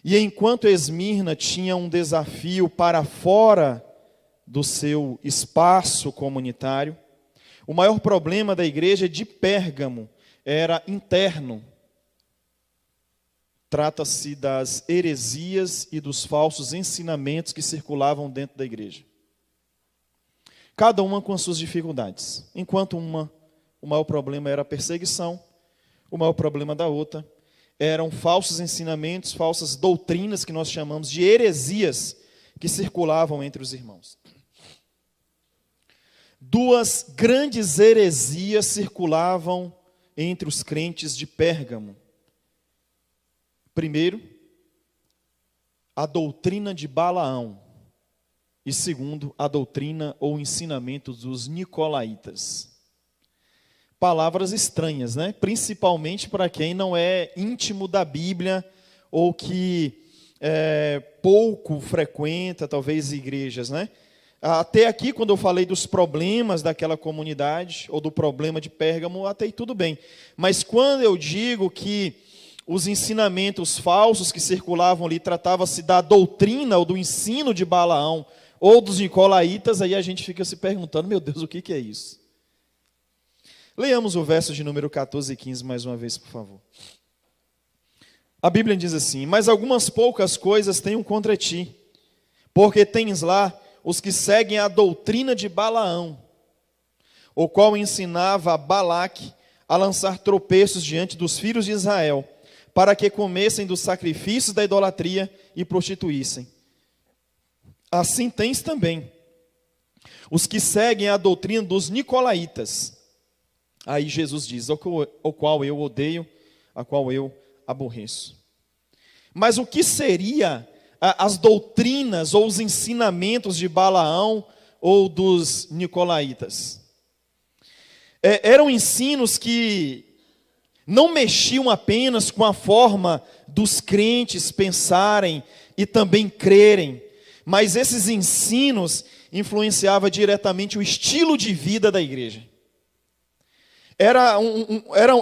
E enquanto Esmirna tinha um desafio para fora do seu espaço comunitário, o maior problema da igreja de Pérgamo era interno. Trata-se das heresias e dos falsos ensinamentos que circulavam dentro da igreja. Cada uma com as suas dificuldades. Enquanto o maior problema era a perseguição, o maior problema da outra eram falsos ensinamentos, falsas doutrinas, que nós chamamos de heresias, que circulavam entre os irmãos. Duas grandes heresias circulavam entre os crentes de Pérgamo. Primeiro, a doutrina de Balaão. E segundo, a doutrina ou ensinamento dos nicolaítas. Palavras estranhas, né? Principalmente para quem não é íntimo da Bíblia ou que pouco frequenta, talvez, igrejas, né? Até aqui, quando eu falei dos problemas daquela comunidade, ou do problema de Pérgamo, até aí tudo bem. Mas quando eu digo que os ensinamentos falsos que circulavam ali tratavam-se da doutrina ou do ensino de Balaão ou dos nicolaítas, aí a gente fica se perguntando, meu Deus, o que é isso? Leiamos o verso de número 14 e 15 mais uma vez, por favor. A Bíblia diz assim: mas algumas poucas coisas tenho contra ti, porque tens lá os que seguem a doutrina de Balaão, o qual ensinava a Balaque a lançar tropeços diante dos filhos de Israel, para que comessem dos sacrifícios da idolatria e prostituíssem. Assim tens também os que seguem a doutrina dos nicolaítas. Aí Jesus diz, o qual eu odeio, a qual eu aborreço. Mas o que seria as doutrinas ou os ensinamentos de Balaão ou dos nicolaítas? Eram ensinos que não mexiam apenas com a forma dos crentes pensarem e também crerem, mas esses ensinos influenciavam diretamente o estilo de vida da igreja.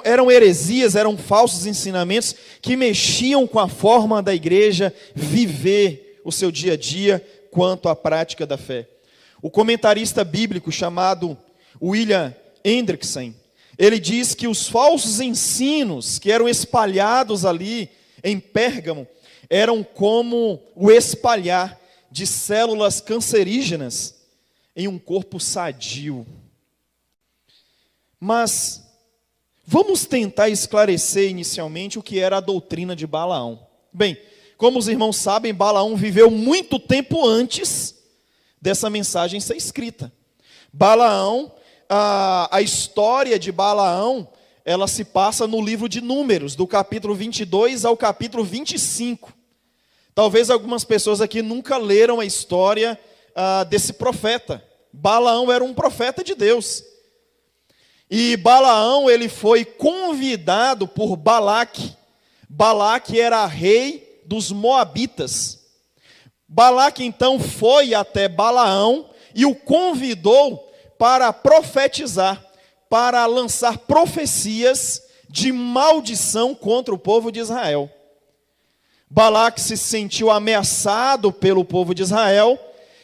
Eram heresias, eram falsos ensinamentos que mexiam com a forma da igreja viver o seu dia a dia quanto à prática da fé. O comentarista bíblico chamado William Hendrickson, ele diz que os falsos ensinos que eram espalhados ali em Pérgamo eram como o espalhar de células cancerígenas em um corpo sadio. Mas vamos tentar esclarecer inicialmente o que era a doutrina de Balaão. Bem, como os irmãos sabem, Balaão viveu muito tempo antes dessa mensagem ser escrita. Balaão, a história de Balaão, ela se passa no livro de Números, do capítulo 22 ao capítulo 25. Talvez algumas pessoas aqui nunca leram a história desse profeta. Balaão era um profeta de Deus. E Balaão, ele foi convidado por Balaque. Balaque era rei dos Moabitas. Balaque então foi até Balaão e o convidou para profetizar, para lançar profecias de maldição contra o povo de Israel. Balaque se sentiu ameaçado pelo povo de Israel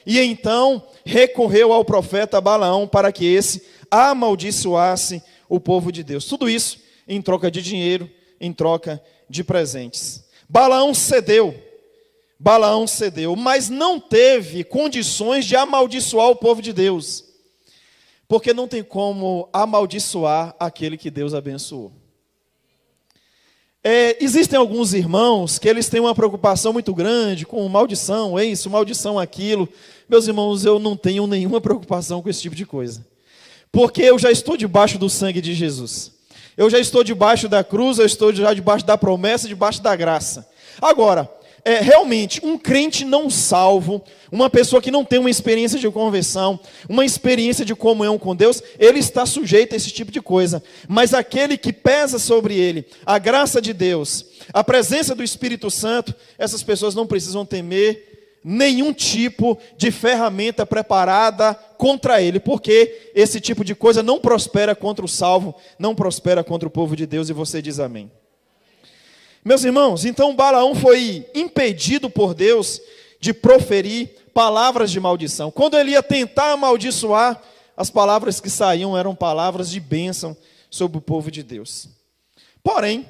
e então recorreu ao profeta Balaão para que esse amaldiçoasse o povo de Deus. Tudo isso em troca de dinheiro, em troca de presentes. Balaão cedeu, mas não teve condições de amaldiçoar o povo de Deus. Porque não tem como amaldiçoar aquele que Deus abençoou. Existem alguns irmãos que eles têm uma preocupação muito grande com maldição, isso, maldição, aquilo. Meus irmãos, eu não tenho nenhuma preocupação com esse tipo de coisa. Porque eu já estou debaixo do sangue de Jesus. Eu já estou debaixo da cruz, eu estou já debaixo da promessa, debaixo da graça. Agora, realmente, um crente não salvo, uma pessoa que não tem uma experiência de conversão, uma experiência de comunhão com Deus, ele está sujeito a esse tipo de coisa. Mas aquele que pesa sobre ele a graça de Deus, a presença do Espírito Santo, essas pessoas não precisam temer nenhum tipo de ferramenta preparada contra ele, porque esse tipo de coisa não prospera contra o salvo, não prospera contra o povo de Deus, e você diz amém. Meus irmãos, então Balaão foi impedido por Deus de proferir palavras de maldição. Quando ele ia tentar amaldiçoar, as palavras que saíam eram palavras de bênção sobre o povo de Deus. Porém,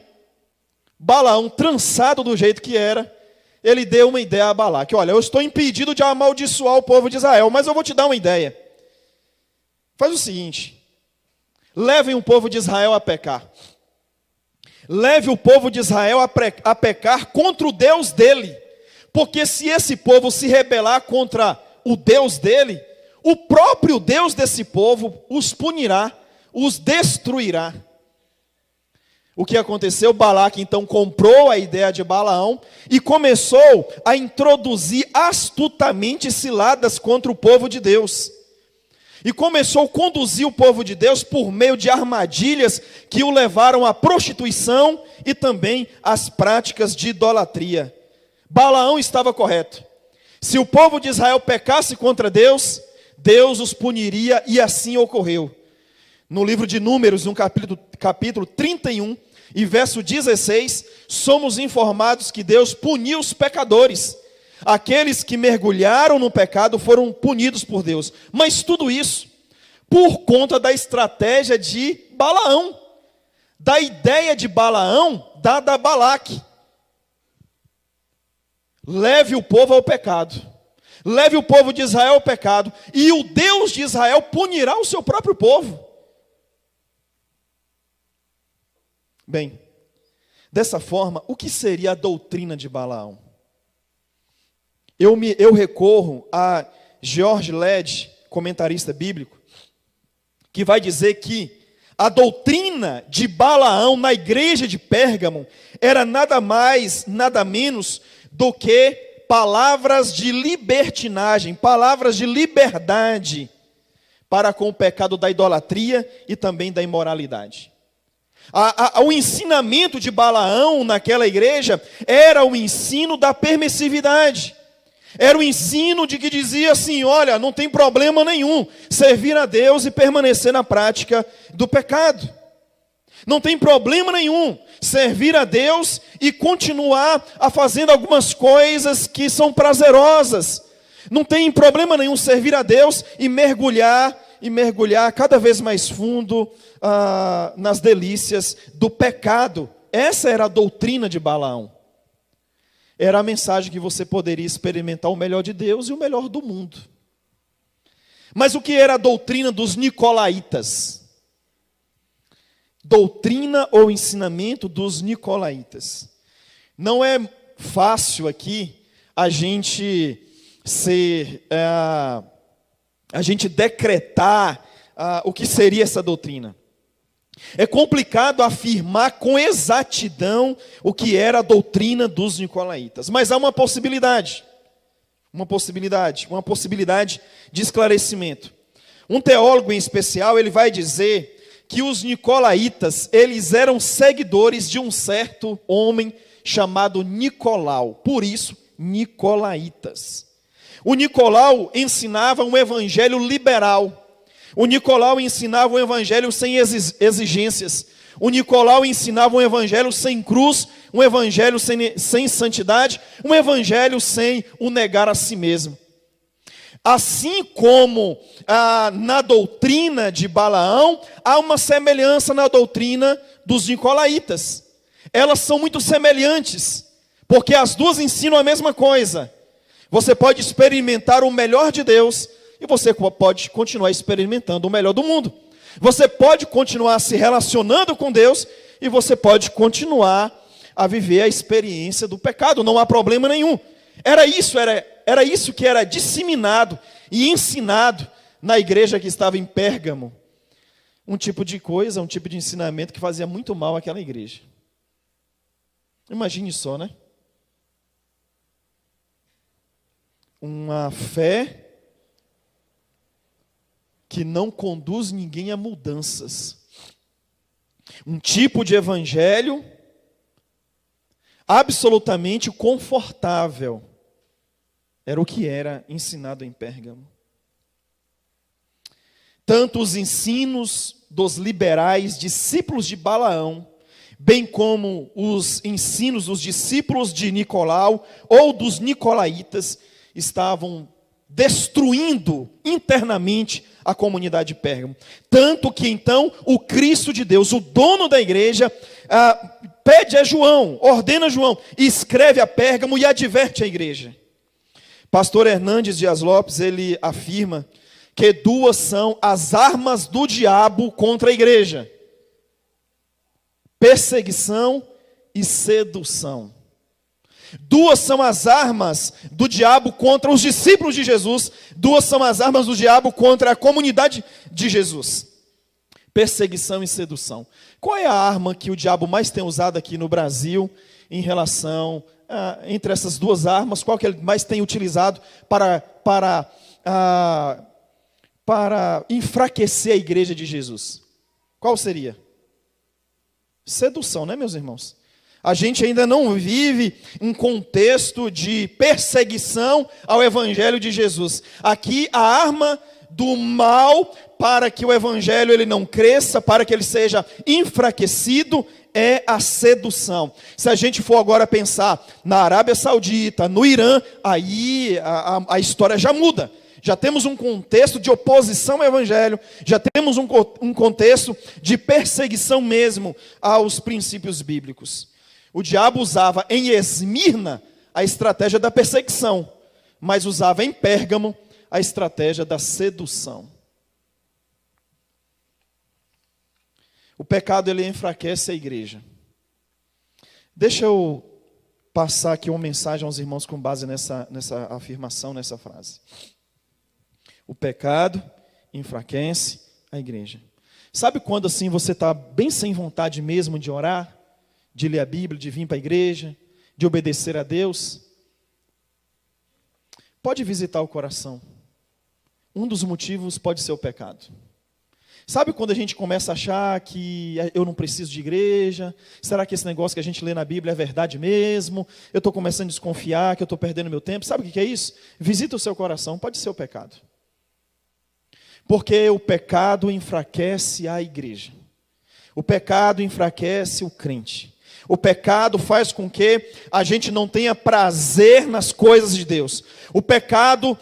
Balaão, trançado do jeito que era, ele deu uma ideia a Balaque. Olha, eu estou impedido de amaldiçoar o povo de Israel, mas eu vou te dar uma ideia. Faz o seguinte, levem o povo de Israel a pecar. Leve o povo de Israel a pecar contra o Deus dele. Porque se esse povo se rebelar contra o Deus dele, o próprio Deus desse povo os punirá, os destruirá. O que aconteceu? Balaque então comprou a ideia de Balaão e começou a introduzir astutamente ciladas contra o povo de Deus. E começou a conduzir o povo de Deus por meio de armadilhas que o levaram à prostituição e também às práticas de idolatria. Balaão estava correto. Se o povo de Israel pecasse contra Deus, Deus os puniria e assim ocorreu. No livro de Números, no capítulo 31 e verso 16, somos informados que Deus puniu os pecadores. Aqueles que mergulharam no pecado foram punidos por Deus. Mas tudo isso por conta da estratégia de Balaão, da ideia de Balaão dada a Balaque. Leve o povo ao pecado. Leve o povo de Israel ao pecado. E o Deus de Israel punirá o seu próprio povo. Bem, dessa forma, o que seria a doutrina de Balaão? Eu recorro a George Led, comentarista bíblico, que vai dizer que a doutrina de Balaão na igreja de Pérgamo era nada mais, nada menos do que palavras de libertinagem, palavras de liberdade para com o pecado da idolatria e também da imoralidade. O ensinamento de Balaão naquela igreja era o ensino da permissividade. Era o ensino de que dizia assim, olha, não tem problema nenhum servir a Deus e permanecer na prática do pecado. Não tem problema nenhum servir a Deus e continuar a fazendo algumas coisas que são prazerosas. Não tem problema nenhum servir a Deus e mergulhar cada vez mais fundo nas delícias do pecado. Essa era a doutrina de Balaão. Era a mensagem que você poderia experimentar o melhor de Deus e o melhor do mundo. Mas o que era a doutrina dos nicolaítas? Doutrina ou ensinamento dos nicolaítas. Não é fácil aqui a gente decretar o que seria essa doutrina. É complicado afirmar com exatidão o que era a doutrina dos nicolaítas. Mas há uma possibilidade de esclarecimento. Um teólogo em especial, ele vai dizer que os nicolaítas, eles eram seguidores de um certo homem chamado Nicolau. Por isso, nicolaítas. O Nicolau ensinava um evangelho liberal. O Nicolau ensinava um evangelho sem exigências. O Nicolau ensinava um evangelho sem cruz, um evangelho sem santidade, um evangelho sem o negar a si mesmo. Assim como na doutrina de Balaão, há uma semelhança na doutrina dos nicolaítas. Elas são muito semelhantes, porque as duas ensinam a mesma coisa. Você pode experimentar o melhor de Deus e você pode continuar experimentando o melhor do mundo. Você pode continuar se relacionando com Deus e você pode continuar a viver a experiência do pecado. Não há problema nenhum. Era isso que era disseminado e ensinado na igreja que estava em Pérgamo. Um tipo de coisa, um tipo de ensinamento que fazia muito mal àquela igreja. Imagine só, né? Uma fé que não conduz ninguém a mudanças. Um tipo de evangelho absolutamente confortável. Era o que era ensinado em Pérgamo. Tanto os ensinos dos liberais, discípulos de Balaão, bem como os ensinos dos discípulos de Nicolau ou dos nicolaítas, estavam destruindo internamente a comunidade de Pérgamo. Tanto que então o Cristo de Deus, o dono da igreja, pede a João, ordena a João, escreve a Pérgamo e adverte a igreja. Pastor Hernandes Dias Lopes, ele afirma que duas são as armas do diabo contra a igreja: perseguição e sedução. Duas são as armas do diabo contra os discípulos de Jesus, duas são as armas do diabo contra a comunidade de Jesus: perseguição e sedução. Qual é a arma que o diabo mais tem usado aqui no Brasil em relação, entre essas duas armas, qual que ele mais tem utilizado para enfraquecer a igreja de Jesus? Qual seria? Sedução, né, meus irmãos? A gente ainda não vive um contexto de perseguição ao evangelho de Jesus. Aqui a arma do mal para que o evangelho ele não cresça, para que ele seja enfraquecido, é a sedução. Se a gente for agora pensar na Arábia Saudita, no Irã, aí a história já muda. Já temos um contexto de oposição ao evangelho, já temos um contexto de perseguição mesmo aos princípios bíblicos. O diabo usava em Esmirna a estratégia da perseguição, mas usava em Pérgamo a estratégia da sedução. O pecado ele enfraquece a igreja. Deixa eu passar aqui uma mensagem aos irmãos com base nessa afirmação, nessa frase. O pecado enfraquece a igreja. Sabe quando assim você está bem sem vontade mesmo de orar? De ler a Bíblia, de vir para a igreja, de obedecer a Deus? Pode visitar o coração. Um dos motivos pode ser o pecado. Sabe quando a gente começa a achar que eu não preciso de igreja? Será que esse negócio que a gente lê na Bíblia é verdade mesmo? Eu estou começando a desconfiar que eu estou perdendo meu tempo. Sabe o que é isso? Visita o seu coração, pode ser o pecado. Porque o pecado enfraquece a igreja. O pecado enfraquece o crente. O pecado faz com que a gente não tenha prazer nas coisas de Deus. O pecado,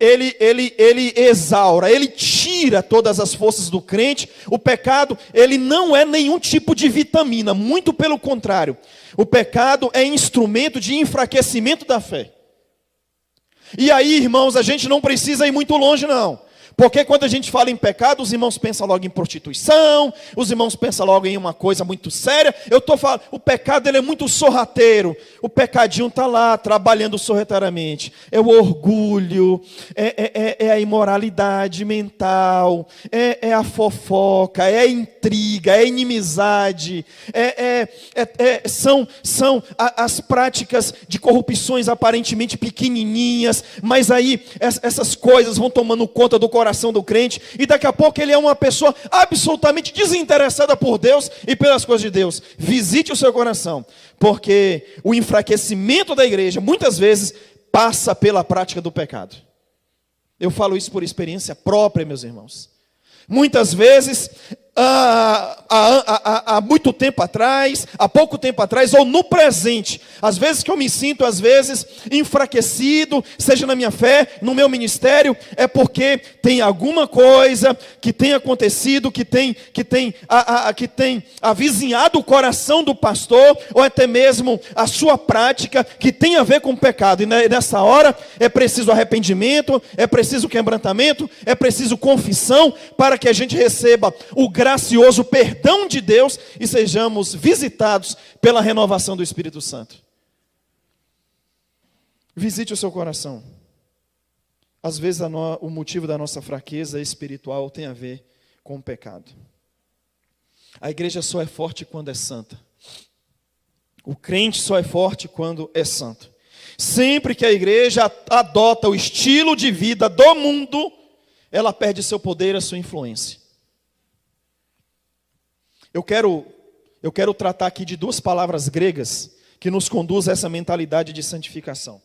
ele exaura, ele tira todas as forças do crente. O pecado, ele não é nenhum tipo de vitamina, muito pelo contrário. O pecado é instrumento de enfraquecimento da fé. E aí, irmãos, a gente não precisa ir muito longe, não. Porque quando a gente fala em pecado, os irmãos pensam logo em prostituição, os irmãos pensam logo em uma coisa muito séria. Eu estou falando, o pecado ele é muito sorrateiro. O pecadinho está lá, trabalhando sorrateiramente. É o orgulho, é a imoralidade mental, é a fofoca, é a intriga, é a inimizade, são as práticas de corrupções aparentemente pequenininhas, mas aí essas coisas vão tomando conta do coração do crente, e daqui a pouco ele é uma pessoa absolutamente desinteressada por Deus e pelas coisas de Deus. Visite o seu coração, porque o enfraquecimento da igreja muitas vezes passa pela prática do pecado. Eu falo isso por experiência própria, meus irmãos. Muitas vezes, há muito tempo atrás, há pouco tempo atrás, ou no presente, às vezes que eu me sinto, às vezes, enfraquecido, seja na minha fé, no meu ministério, é porque tem alguma coisa que tem acontecido, que tem avizinhado o coração do pastor, ou até mesmo a sua prática, que tem a ver com o pecado. E nessa hora, é preciso arrependimento, é preciso quebrantamento, é preciso confissão, para que a gente receba o gracioso perdão de Deus e sejamos visitados pela renovação do Espírito Santo. Visite o seu coração. Às vezes o motivo da nossa fraqueza espiritual tem a ver com o pecado. A igreja só é forte quando é santa. O crente só é forte quando é santo. Sempre que a igreja adota o estilo de vida do mundo, ela perde seu poder, a sua influência. Eu quero tratar aqui de duas palavras gregas que nos conduzem a essa mentalidade de santificação.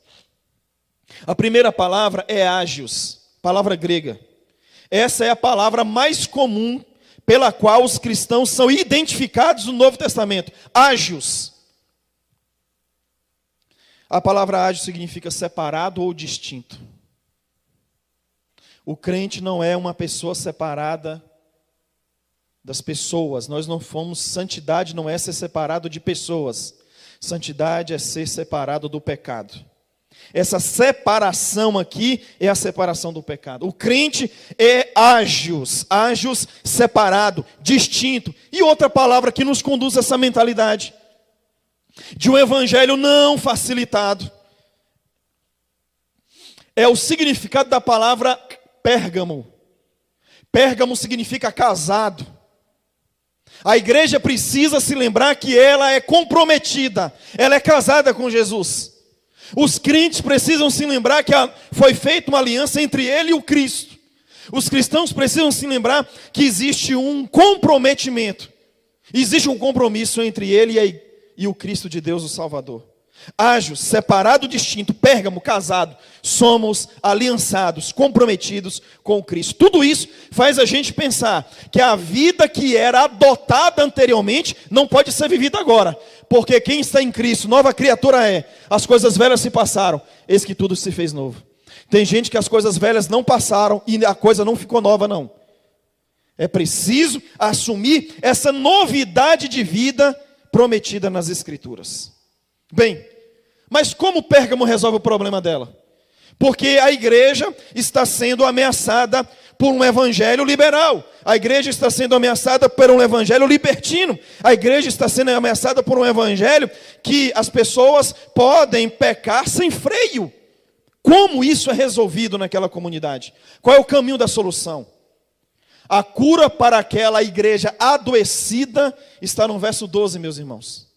A primeira palavra é ágios, palavra grega. Essa é a palavra mais comum pela qual os cristãos são identificados no Novo Testamento. Ágios. A palavra ágio significa separado ou distinto. O crente não é uma pessoa separada das pessoas. Nós não fomos, santidade não é ser separado de pessoas. Santidade é ser separado do pecado. Essa separação aqui é a separação do pecado. O crente é ágios, separado, distinto. E outra palavra que nos conduz a essa mentalidade de um evangelho não facilitado é o significado da palavra Pérgamo. Pérgamo significa casado. A igreja precisa se lembrar que ela é comprometida, ela é casada com Jesus. Os crentes precisam se lembrar que foi feita uma aliança entre ele e o Cristo. Os cristãos precisam se lembrar que existe um comprometimento. Existe um compromisso entre ele e o Cristo de Deus, o Salvador. Ágios, separado, distinto, Pérgamo, casado. Somos aliançados, comprometidos com o Cristo. Tudo isso faz a gente pensar que a vida que era adotada anteriormente não pode ser vivida agora. Porque quem está em Cristo, nova criatura é. As coisas velhas se passaram, eis que tudo se fez novo. Tem gente que as coisas velhas não passaram e a coisa não ficou nova, não. É preciso assumir essa novidade de vida prometida nas Escrituras. Bem, mas como Pérgamo resolve o problema dela? Porque a igreja está sendo ameaçada por um evangelho liberal. A igreja está sendo ameaçada por um evangelho libertino. A igreja está sendo ameaçada por um evangelho que as pessoas podem pecar sem freio. Como isso é resolvido naquela comunidade? Qual é o caminho da solução? A cura para aquela igreja adoecida está no verso 12, meus irmãos.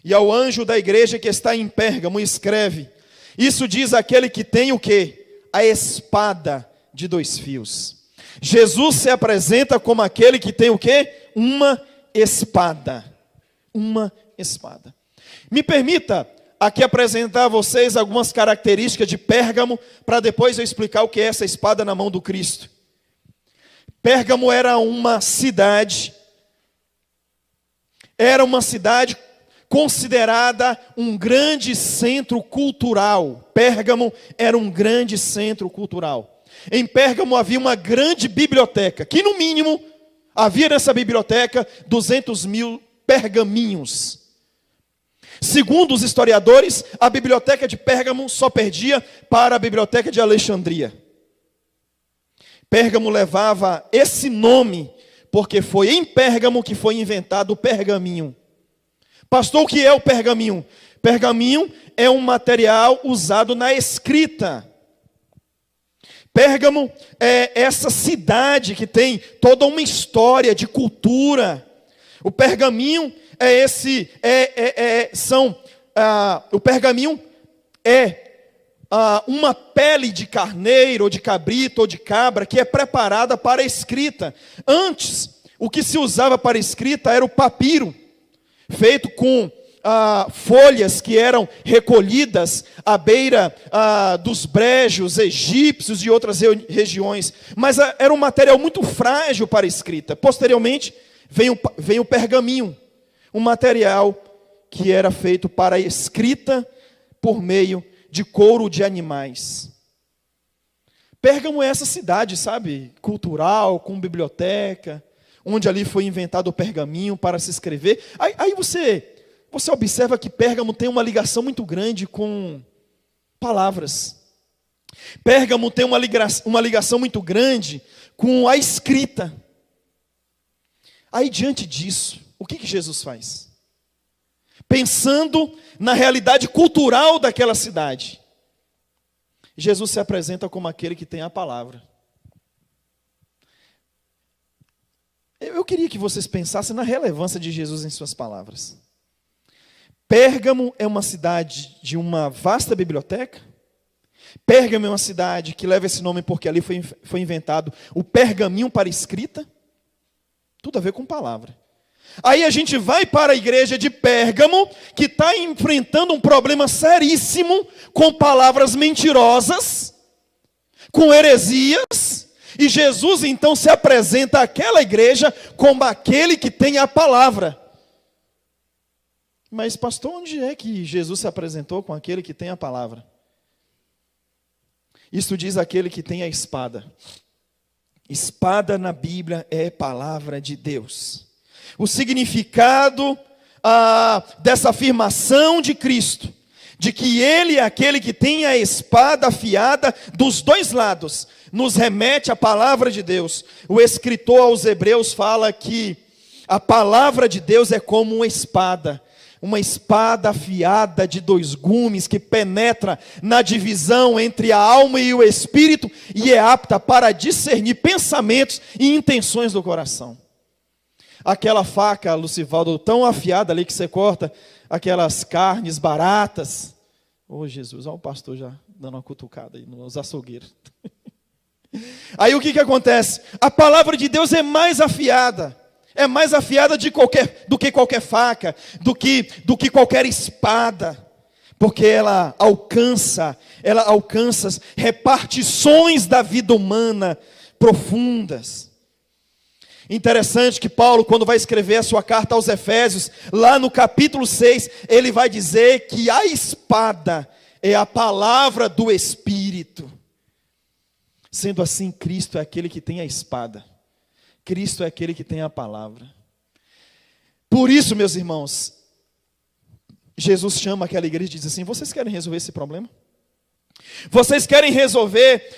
E ao anjo da igreja que está em Pérgamo escreve: isso diz aquele que tem o quê? A espada de 2 fios. Jesus se apresenta como aquele que tem o quê? Uma espada. Uma espada. Me permita aqui apresentar a vocês algumas características de Pérgamo, para depois eu explicar o que é essa espada na mão do Cristo. Pérgamo era uma cidade considerada um grande centro cultural. Pérgamo era um grande centro cultural. Em Pérgamo havia uma grande biblioteca, que no mínimo havia nessa biblioteca 200.000 pergaminhos. Segundo os historiadores, a biblioteca de Pérgamo só perdia para a biblioteca de Alexandria. Pérgamo levava esse nome porque foi em Pérgamo que foi inventado o pergaminho. Pastor, o que é o pergaminho? Pergaminho é um material usado na escrita. Pérgamo é essa cidade que tem toda uma história de cultura. O pergaminho o pergaminho é uma pele de carneiro, ou de cabrito, ou de cabra, que é preparada para a escrita. Antes, o que se usava para a escrita era o papiro, feito com folhas que eram recolhidas à beira dos brejos egípcios e outras regiões. Mas era um material muito frágil para a escrita. Posteriormente, vem o pergaminho, um material que era feito para a escrita por meio de couro de animais. Pérgamo é essa cidade, sabe, cultural, com biblioteca, onde ali foi inventado o pergaminho para se escrever. Aí você observa que Pérgamo tem uma ligação muito grande com palavras. Pérgamo tem uma ligação muito grande com a escrita. Aí, diante disso, o que Jesus faz? Pensando na realidade cultural daquela cidade, Jesus se apresenta como aquele que tem a palavra. Eu queria que vocês pensassem na relevância de Jesus em suas palavras. Pérgamo é uma cidade de uma vasta biblioteca. Pérgamo é uma cidade que leva esse nome porque ali foi inventado o pergaminho para escrita. Tudo a ver com palavra. Aí a gente vai para a igreja de Pérgamo, que está enfrentando um problema seríssimo com palavras mentirosas, com heresias, E Jesus então se apresenta àquela igreja como aquele que tem a palavra. Mas pastor, onde é que Jesus se apresentou com aquele que tem a palavra? Isto diz aquele que tem a espada. Espada na Bíblia é palavra de Deus. O significado dessa afirmação de Cristo, de que Ele é aquele que tem a espada afiada dos dois lados, nos remete à palavra de Deus. O escritor aos Hebreus fala que a palavra de Deus é como uma espada afiada de dois gumes, que penetra na divisão entre a alma e o espírito, e é apta para discernir pensamentos e intenções do coração. Aquela faca, Lucivaldo, tão afiada ali que você corta aquelas carnes baratas. Ô Jesus, olha o pastor já dando uma cutucada aí nos açougueiros. Aí o que acontece? A palavra de Deus é mais afiada. É mais afiada do que qualquer faca, do que qualquer espada, porque ela alcança repartições da vida humana profundas. Interessante que Paulo, quando vai escrever a sua carta aos Efésios, lá no capítulo 6, ele vai dizer que a espada é a palavra do Espírito. Sendo assim, Cristo é aquele que tem a espada. Cristo é aquele que tem a palavra. Por isso, meus irmãos, Jesus chama aquela igreja e diz assim: vocês querem resolver esse problema? Vocês querem resolver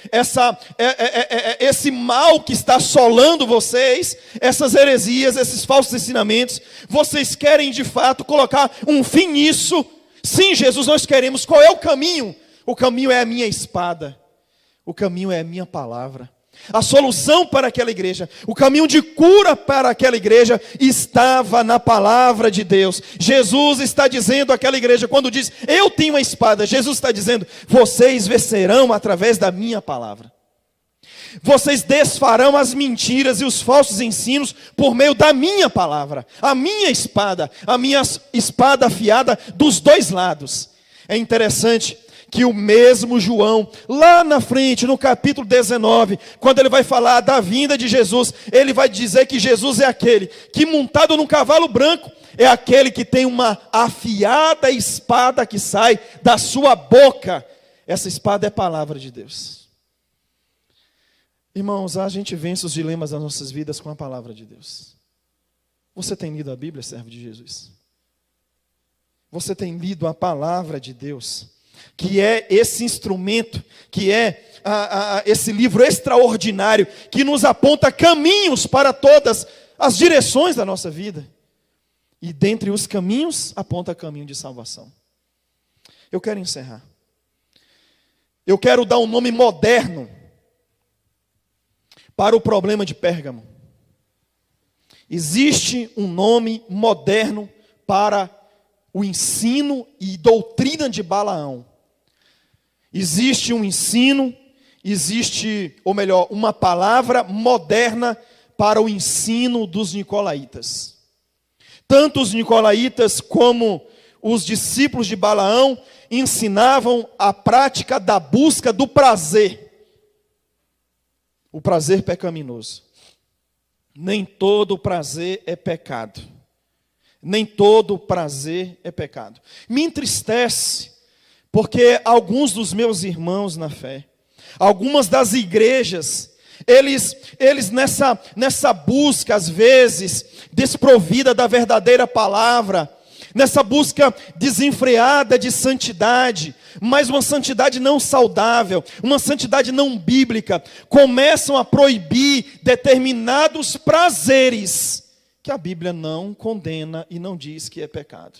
esse mal que está assolando vocês, essas heresias, esses falsos ensinamentos? Vocês querem de fato colocar um fim nisso? Sim, Jesus, nós queremos. Qual é o caminho? O caminho é a minha espada. O caminho é a minha palavra. A solução para aquela igreja, o caminho de cura para aquela igreja estava na palavra de Deus. Jesus está dizendo àquela igreja, quando diz, eu tenho a espada, Jesus está dizendo, vocês vencerão através da minha palavra. Vocês desfarão as mentiras e os falsos ensinos por meio da minha palavra. A minha espada afiada dos dois lados. É interessante que o mesmo João, lá na frente, no capítulo 19, quando ele vai falar da vinda de Jesus, ele vai dizer que Jesus é aquele que, montado num cavalo branco, é aquele que tem uma afiada espada que sai da sua boca. Essa espada é a palavra de Deus. Irmãos, a gente vence os dilemas das nossas vidas com a palavra de Deus. Você tem lido a Bíblia, servo de Jesus? Você tem lido a palavra de Deus? Que é esse instrumento, que é esse livro extraordinário, que nos aponta caminhos para todas as direções da nossa vida. E dentre os caminhos, aponta caminho de salvação. Eu quero encerrar. Eu quero dar um nome moderno para o problema de Pérgamo. Existe um nome moderno para o ensino e doutrina de Balaão. Existe um ensino, uma palavra moderna para o ensino dos nicolaítas. Tanto os nicolaítas como os discípulos de Balaão ensinavam a prática da busca do prazer. O prazer pecaminoso. Nem todo prazer é pecado. Nem todo prazer é pecado. Me entristece, porque alguns dos meus irmãos na fé, algumas das igrejas, eles nessa busca, às vezes, desprovida da verdadeira palavra, nessa busca desenfreada de santidade, mas uma santidade não saudável, uma santidade não bíblica, começam a proibir determinados prazeres, que a Bíblia não condena e não diz que é pecado.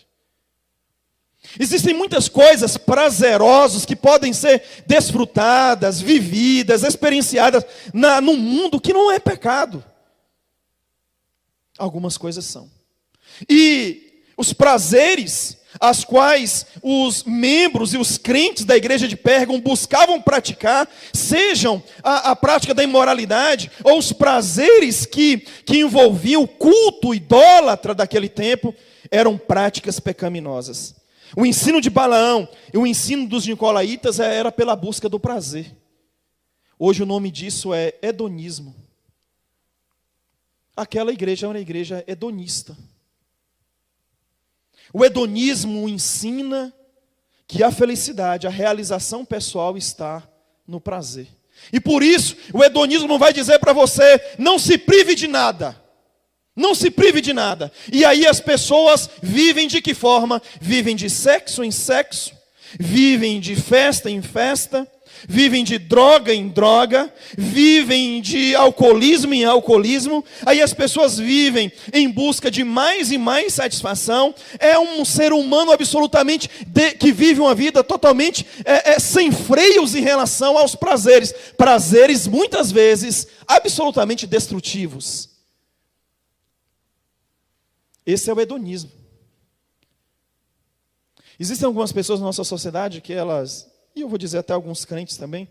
Existem muitas coisas prazerosas que podem ser desfrutadas, vividas, experienciadas no mundo que não é pecado. Algumas coisas são. E os prazeres as quais os membros e os crentes da igreja de Pérgamo buscavam praticar, sejam a prática da imoralidade, ou os prazeres que envolviam o culto idólatra daquele tempo, eram práticas pecaminosas. O ensino de Balaão e o ensino dos nicolaítas era pela busca do prazer. Hoje o nome disso é hedonismo. Aquela igreja é uma igreja hedonista. O hedonismo ensina que a felicidade, a realização pessoal está no prazer. E por isso, o hedonismo vai dizer para você, não se prive de nada. Não se prive de nada. E aí as pessoas vivem de que forma? Vivem de sexo em sexo, vivem de festa em festa, vivem de droga em droga, vivem de alcoolismo em alcoolismo. Aí as pessoas vivem em busca de mais e mais satisfação. É um ser humano absolutamente que vive uma vida totalmente sem freios em relação aos prazeres. Prazeres muitas vezes absolutamente destrutivos. Esse é o hedonismo. Existem algumas pessoas na nossa sociedade que elas, e eu vou dizer até alguns crentes também,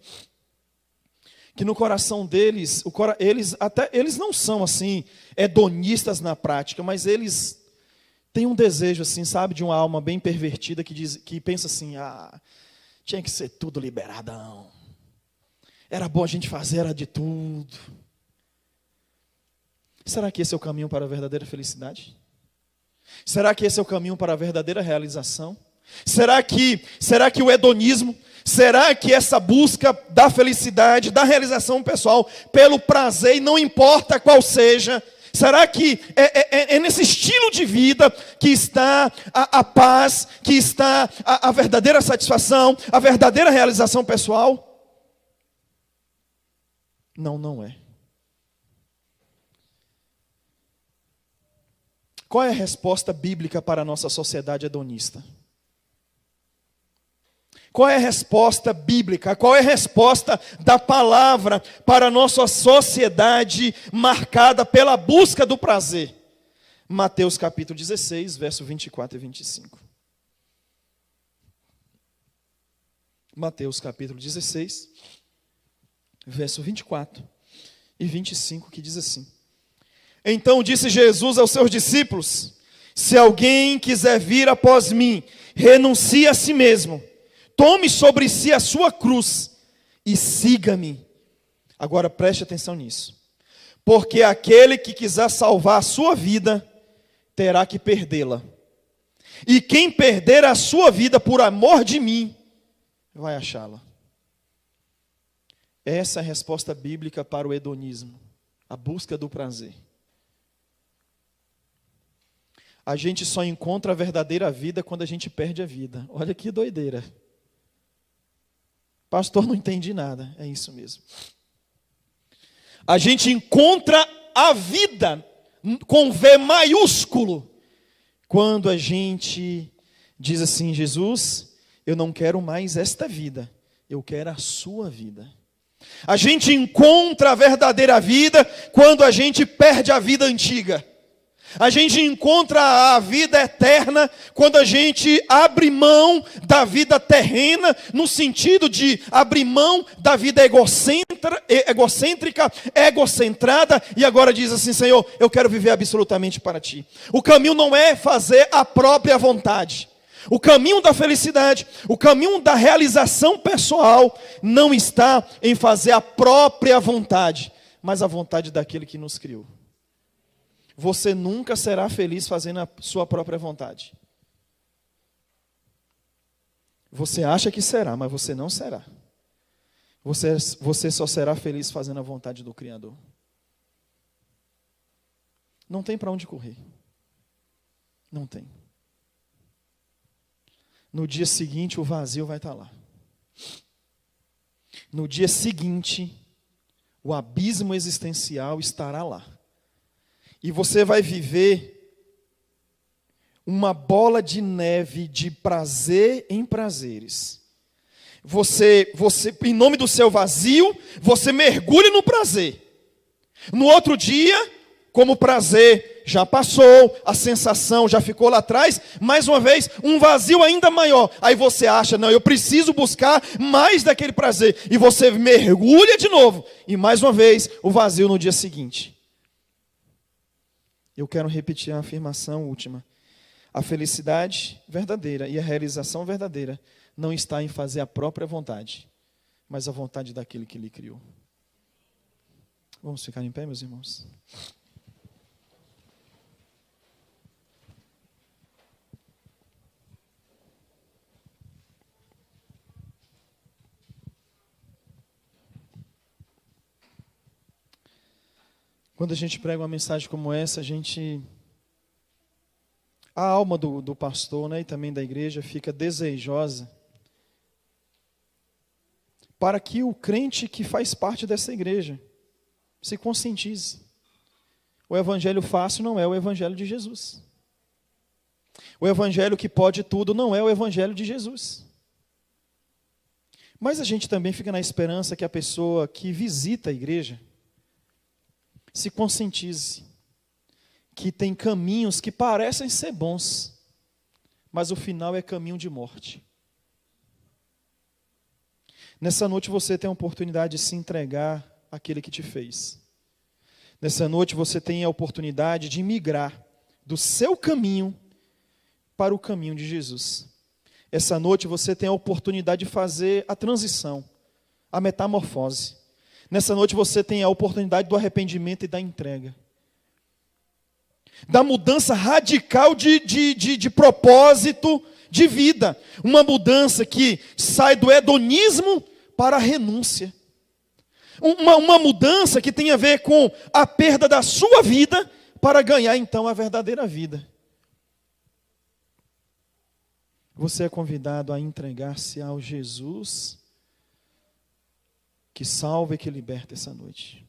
que no coração deles, eles não são assim hedonistas na prática, mas eles têm um desejo assim, sabe, de uma alma bem pervertida que pensa assim, tinha que ser tudo liberadão. Era bom a gente fazer era de tudo. Será que esse é o caminho para a verdadeira felicidade? Será que esse é o caminho para a verdadeira realização? Será que o hedonismo, será que essa busca da felicidade, da realização pessoal, pelo prazer, e não importa qual seja, será que é nesse estilo de vida que está a paz, que está a verdadeira satisfação, a verdadeira realização pessoal? Não, não é. Qual é a resposta bíblica para a nossa sociedade hedonista? Qual é a resposta bíblica? Qual é a resposta da palavra para a nossa sociedade marcada pela busca do prazer? Mateus capítulo 16, verso 24 e 25. Mateus capítulo 16, verso 24 e 25, que diz assim: Então disse Jesus aos seus discípulos: Se alguém quiser vir após mim, renuncie a si mesmo, tome sobre si a sua cruz e siga-me. Agora preste atenção nisso. Porque aquele que quiser salvar a sua vida, terá que perdê-la. E quem perder a sua vida por amor de mim, vai achá-la. Essa é a resposta bíblica para o hedonismo, a busca do prazer. A gente só encontra a verdadeira vida quando a gente perde a vida. Olha que doideira. Pastor, não entendi nada. É isso mesmo. A gente encontra a vida com V maiúsculo quando a gente diz assim: Jesus, eu não quero mais esta vida, eu quero a sua vida. A gente encontra a verdadeira vida quando a gente perde a vida antiga. A gente encontra a vida eterna quando a gente abre mão da vida terrena, no sentido de abrir mão da vida egocêntrica, egocentrada, e agora diz assim: Senhor, eu quero viver absolutamente para Ti. O caminho não é fazer a própria vontade. O caminho da felicidade, o caminho da realização pessoal não está em fazer a própria vontade, mas a vontade daquele que nos criou. Você nunca será feliz fazendo a sua própria vontade. Você acha que será, mas você não será. Você só será feliz fazendo a vontade do Criador. Não tem para onde correr. Não tem. No dia seguinte o vazio vai estar lá. No dia seguinte o abismo existencial estará lá. E você vai viver uma bola de neve de prazer em prazeres. Você, em nome do seu vazio, você mergulha no prazer. No outro dia, como o prazer já passou, a sensação já ficou lá atrás, mais uma vez, um vazio ainda maior. Aí você acha, não, eu preciso buscar mais daquele prazer. E você mergulha de novo. E mais uma vez, o vazio no dia seguinte. Eu quero repetir a afirmação última. A felicidade verdadeira e a realização verdadeira não está em fazer a própria vontade, mas a vontade daquele que lhe criou. Vamos ficar em pé, meus irmãos? Quando a gente prega uma mensagem como essa, a alma do pastor, né, e também da igreja fica desejosa para que o crente que faz parte dessa igreja se conscientize. O evangelho fácil não é o evangelho de Jesus. O evangelho que pode tudo não é o evangelho de Jesus. Mas a gente também fica na esperança que a pessoa que visita a igreja se conscientize que tem caminhos que parecem ser bons, mas o final é caminho de morte. Nessa noite você tem a oportunidade de se entregar àquele que te fez. Nessa noite você tem a oportunidade de migrar do seu caminho para o caminho de Jesus. Essa noite você tem a oportunidade de fazer a transição, a metamorfose. Nessa noite você tem a oportunidade do arrependimento e da entrega. Da mudança radical de propósito de vida. Uma mudança que sai do hedonismo para a renúncia. Uma mudança que tem a ver com a perda da sua vida para ganhar então a verdadeira vida. Você é convidado a entregar-se ao Jesus que salva e que liberta essa noite.